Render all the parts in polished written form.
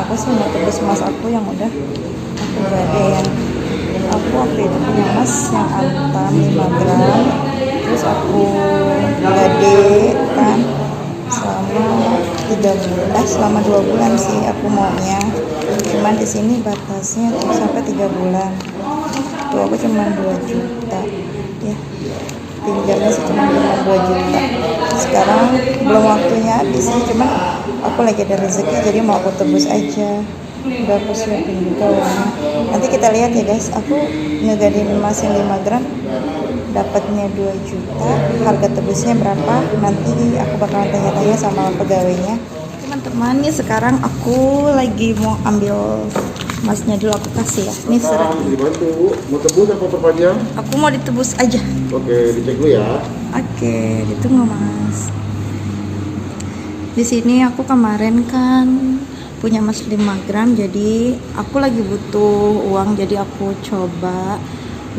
aku sih mau tebus emas aku yang udah aku gadein. Aku waktu itu punya emas yang antam 5 gram, terus aku gade kan selama 2 bulan sih aku maunya. Cuman di sini batasnya tuh sampai 3 bulan. Tuh aku cuma 2 juta ya. Pinjamnya sih cuma 2 juta. Sekarang belum waktunya habis sih, cuman aku lagi ada rezeki jadi mau aku tebus aja. Udah aku siapin juga uangnya. Nanti kita lihat ya guys, aku ngegadein emas yang 5 gram dapatnya 2 juta, harga tebusnya berapa nanti aku bakalan tanya-tanya sama pegawainya. Teman-teman, nih sekarang aku lagi mau ambil emasnya dulu, aku kasih ya. Ini surat. Dibantu, mau tebus apa perpanjang? Aku mau ditebus aja. Oke, dicek dulu ya. Oke, ditunggu mas. Di sini aku kemarin kan punya emas 5 gram, jadi aku lagi butuh uang, jadi aku coba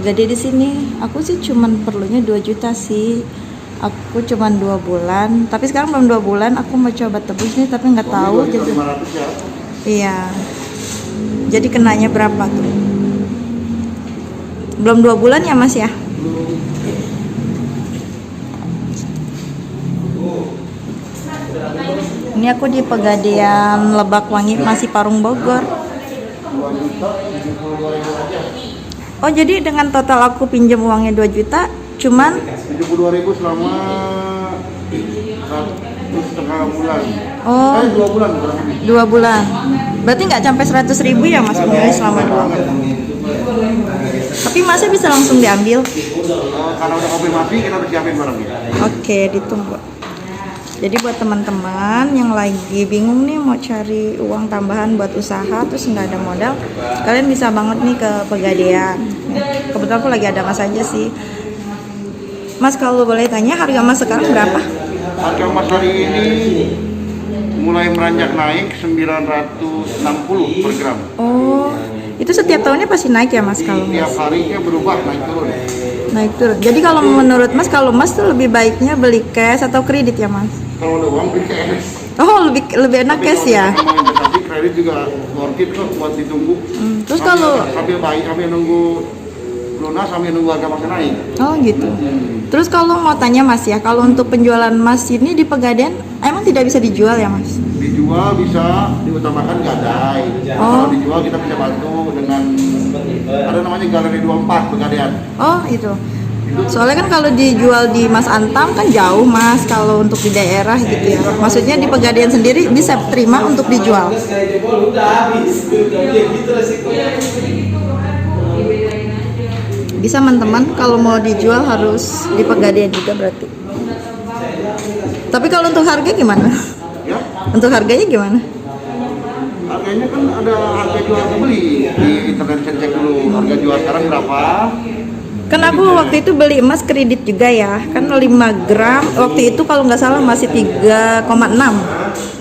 gede di sini. Aku sih cuman perlunya 2 juta sih. Aku cuman 2 bulan, tapi sekarang belum 2 bulan. Aku mau coba tebus nih, tapi nggak tahu. Jadi, ya? iya. Jadi kenanya berapa tuh? Belum 2 bulan ya mas ya? Ini aku di Pegadaian Lebakwangi, masih Parung Bogor. Oh, jadi dengan total aku pinjam uangnya 2 juta, cuman 72.000 selama 1,5 bulan. Oh, 2 bulan kurang lebih. 2 bulan. Berarti nggak sampai 100.000 ya mas pembeli selama 2 bulan. Tapi masnya bisa langsung diambil? Karena udah konfirmasi kita udah siapin barangnya. Oke, ditunggu. Jadi buat teman-teman yang lagi bingung nih mau cari uang tambahan buat usaha terus nggak ada modal, kalian bisa banget nih ke Pegadaian. Kebetulan aku lagi ada emas aja sih. Mas, kalau boleh tanya harga emas sekarang berapa? Harga emas hari ini mulai meranjak naik 960 per gram. Oh, itu setiap tahunnya pasti naik ya mas kalau Tiap mas? harinya berubah naik turun. Naik turun. Jadi kalau menurut mas, kalau mas tuh lebih baiknya beli cash atau kredit ya mas? Kalau ada uang beli cash. Oh, lebih enak cash ya? Tapi kredit juga worth it kok buat ditunggu. Terus kalau sambil baik, sambil nunggu lunas, sambil nunggu harga masih naik. oh gitu. Terus kalau mau tanya mas ya, kalau untuk penjualan emas ini di Pegadaian emang tidak bisa dijual ya mas? Dijual bisa, diutamakan gadai. Oh. Kalau dijual kita bisa bantu dengan ada namanya Galeri 24 Pegadaian. Oh itu. Soalnya kan kalau dijual di Mas Antam kan jauh mas, kalau untuk di daerah gitu ya. Maksudnya di Pegadaian sendiri bisa terima untuk dijual. Bisa teman-teman, kalau mau dijual harus di Pegadaian juga berarti. Tapi kalau untuk harga gimana? Ya, Untuk harganya gimana? harganya kan ada harga jual harga beli. Di internet cek dulu harga jual sekarang berapa. Kan aku waktu itu beli emas kredit juga ya, kan 5 gram waktu itu kalau nggak salah masih 3,6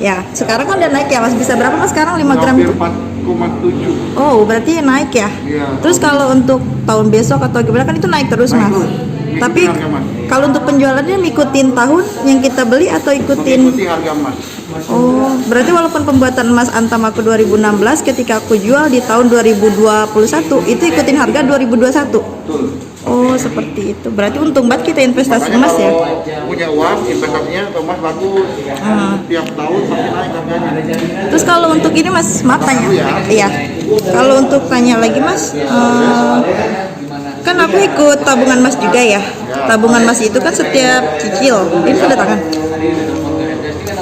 ya. Sekarang kan udah naik ya mas, bisa berapa mas sekarang 5 gram Hampir itu? 4,7. Oh berarti naik ya. Iya. Terus kalau untuk tahun besok atau gimana kan itu naik terus mas. Ngikutin Tapi harga emas. kalau untuk penjualannya ngikutin tahun yang kita beli atau ikutin? Mengikuti harga emas. Oh berarti walaupun pembuatan emas Antam aku 2016, ketika aku jual di tahun 2021 itu ikutin harga 2021. Betul. Oh seperti itu. Berarti untung banget kita investasi Makanya emas ya. kalau punya uang investasinya ke emas bagus. Tiap tahun pasti naik harganya. Terus kalau untuk ini mas, maaf tanya. Iya. Kalau untuk tanya lagi mas, kan aku ikut tabungan mas juga ya. Tabungan mas itu kan setiap cicil. Ini sudah tangan.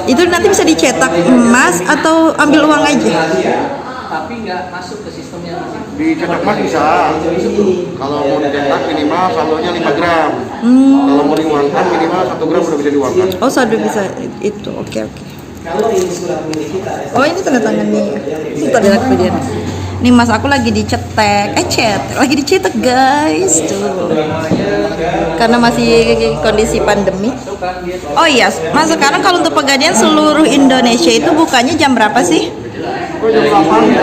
Itu nanti bisa dicetak emas atau ambil uang aja? Tapi nggak masuk ke sistemnya masih. Dicetak emas bisa. Kalau mau dicetak minimal saldonya 5 gram. Kalau mau diuangkan minimal 1 gram udah bisa diuangkan. Oh saldo bisa itu. Oke. Kalau ini surat milik kita. Oh ini tanda tangannya. Itu tadi kemudian. Nih mas aku lagi dicetek, lagi dicetak guys tuh. Karena masih kondisi pandemi. Oh iya, mas sekarang kalau untuk Pegadaian seluruh Indonesia itu bukanya jam berapa sih? Kok jam 8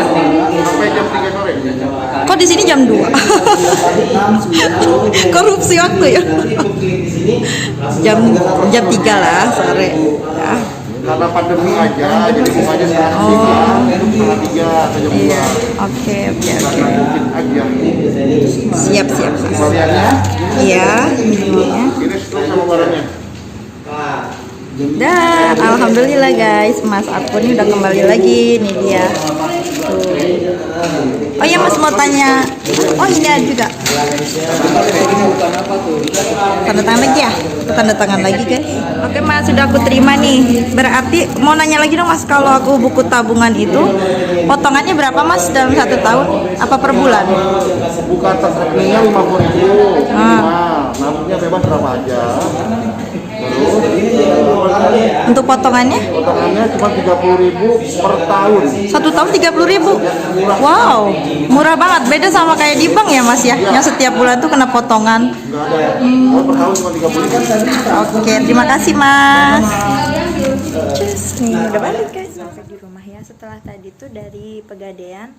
sampai jam 3 sore. Kok di sini jam 2? Korupsi waktu ya. jam 3 lah sore. Ya. karena pandemi aja, jadi bunganya sekarang 3 saja Iya. bulan. Oke. Karena mungkin aja. Siap. Kembaliannya, Iya, ininya. ini sesuai sama barangnya. Dan alhamdulillah guys, Mas aku nih udah kembali lagi. Nih dia. Tuh. Oh iya Mas mau tanya. Oh ini ada juga. Tanda tangan lagi ya? Tanda tangan lagi guys. Oke Mas, sudah aku terima nih. Berarti mau nanya lagi dong Mas, kalau aku buku tabungan itu potongannya berapa Mas dalam 1 tahun? Apa per bulan? Bukan rekeningnya 50.000 minimal, nabungnya bebas berapa aja. Terus Untuk potongannya? potongannya cuma 30.000 per tahun. 1 tahun 30.000. Wow, murah banget. Beda sama kayak di bank ya Mas ya, yang setiap bulan tuh kena potongan. Enggak ada. Oh, per tahun cuma 30.000. Oke, terima kasih Mas. Cus, nih udah balik guys. Sampai di rumah ya. Setelah tadi tuh dari Pegadaian,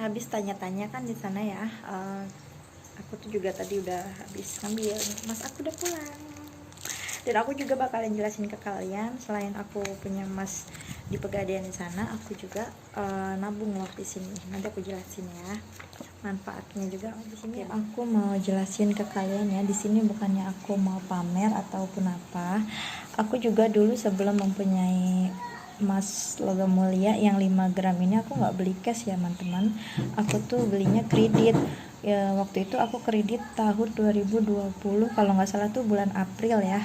habis tanya-tanya kan di sana ya. Aku tuh juga tadi udah habis ngambil. Mas aku udah pulang. Dan aku juga bakalan jelasin ke kalian, selain aku punya emas di Pegadaian di sana, aku juga nabung loh di sini. Nanti aku jelasin ya manfaatnya juga di sini. Aku mau jelasin ke kalian ya, di sini bukannya aku mau pamer ataupun apa. Aku juga dulu sebelum mempunyai emas logam mulia yang 5 gram ini, aku nggak beli cash ya teman-teman. Aku tuh belinya kredit. Ya, waktu itu aku kredit tahun 2020 kalau nggak salah tuh bulan April ya.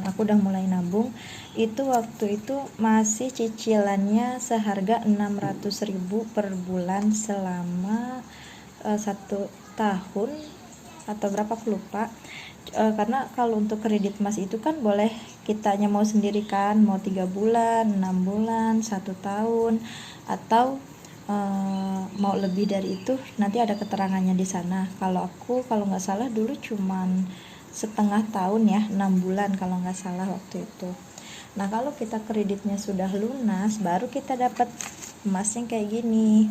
Aku udah mulai nabung. Itu waktu itu masih cicilannya seharga 600.000 per bulan selama 1 tahun atau berapa aku lupa. Karena kalau untuk kredit emas itu kan boleh kitanya mau sendiri kan, mau 3 bulan, 6 bulan, 1 tahun, atau mau lebih dari itu nanti ada keterangannya di sana. Kalau nggak salah dulu cuman setengah tahun ya, 6 bulan kalau nggak salah waktu itu. Nah kalau kita kreditnya sudah lunas baru kita dapat emas yang kayak gini.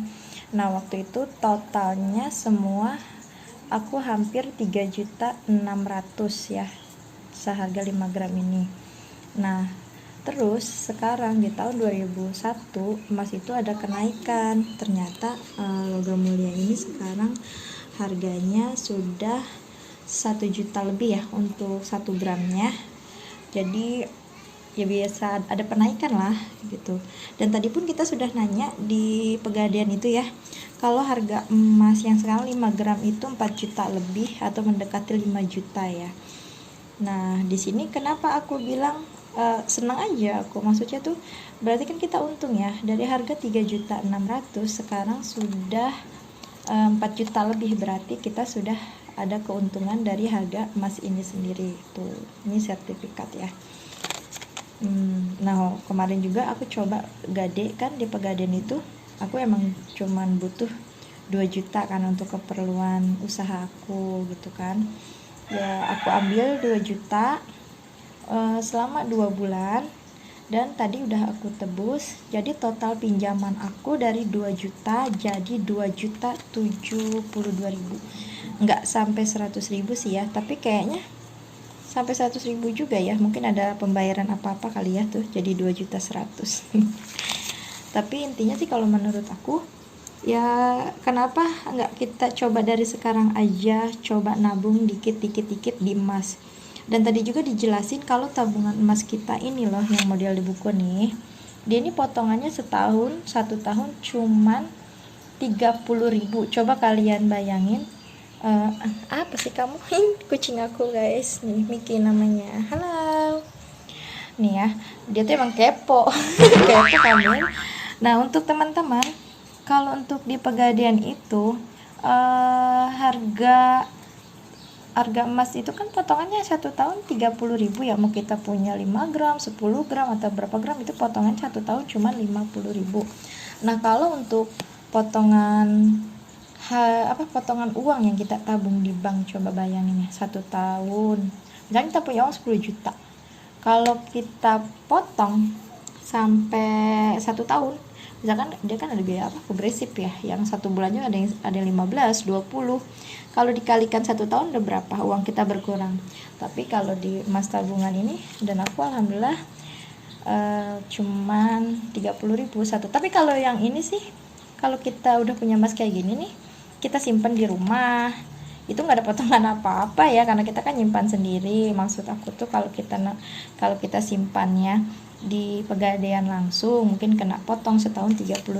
Nah waktu itu totalnya semua aku hampir 3.600.000 ya, seharga 5 gram ini. Nah terus sekarang di tahun 2001 emas itu ada kenaikan. Ternyata logam mulia ini sekarang harganya sudah 1 juta lebih ya untuk 1 gramnya. Jadi ya biasa ada penaikan lah gitu. Dan tadi pun kita sudah nanya di Pegadaian itu ya, kalau harga emas yang sekarang 5 gram itu 4 juta lebih atau mendekati 5 juta ya. Nah di sini kenapa aku bilang senang aja aku, maksudnya tuh berarti kan kita untung ya, dari harga 3.600.000 sekarang sudah 4 juta lebih, berarti kita sudah ada keuntungan dari harga emas ini sendiri. Tuh ini sertifikat ya. Nah kemarin juga aku coba gade kan di Pegadaian itu, aku emang cuman butuh 2 juta kan untuk keperluan usaha aku gitu kan ya. Aku ambil 2 juta selama 2 bulan dan tadi udah aku tebus, jadi total pinjaman aku dari 2 juta jadi 2.072.000. Nggak sampai 100.000 sih ya, tapi kayaknya sampai 100.000 juga ya, mungkin ada pembayaran apa-apa kali ya tuh jadi 2.100.000. Tapi intinya sih kalau menurut aku ya, kenapa nggak kita coba dari sekarang aja, coba nabung dikit-dikit di emas. Dan tadi juga dijelasin kalau tabungan emas kita ini loh yang model di buku nih, dia ini potongannya 1 tahun cuman 30.000. Coba kalian bayangin. Apa sih kamu? Kucing aku guys, nih Miki namanya. Halo. Nih ya, dia tuh emang kepo. Kepo kamu. Nah untuk teman-teman, kalau untuk di Pegadaian itu harga emas itu kan potongannya 1 tahun 30.000 ya, mau kita punya 5 gram, 10 gram atau berapa gram itu potongan 1 tahun cuma 50.000. Nah kalau untuk potongan potongan uang yang kita tabung di bank, coba bayangin ya, 1 tahun misalnya kita punya uang 10 juta, kalau kita potong sampai 1 tahun, misalkan dia kan ada biaya progresif ya, yang 1 bulannya ada yang 15, 20, kalau dikalikan 1 tahun udah berapa uang kita berkurang. Tapi kalau di emas tabungan ini, dan aku alhamdulillah cuman 30.000 satu. Tapi kalau yang ini sih, kalau kita udah punya emas kayak gini nih, kita simpan di rumah, itu nggak ada potongan apa-apa ya, karena kita kan nyimpan sendiri. Maksud aku tuh kalau kita simpannya di Pegadaian langsung mungkin kena potong setahun 30.000.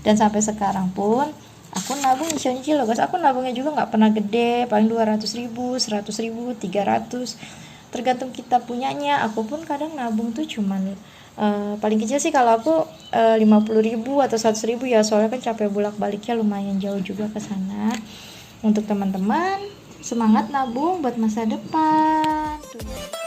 Dan sampai sekarang pun aku nabung nyicil loh guys. Aku nabungnya juga nggak pernah gede, paling 200.000, 100.000, 300, tergantung kita punyanya. Aku pun kadang nabung tuh cuman paling kecil sih kalau aku 50.000 atau 100.000 ya, soalnya kan capek bolak-baliknya lumayan jauh juga ke sana. Untuk teman-teman, semangat nabung buat masa depan. Tuh.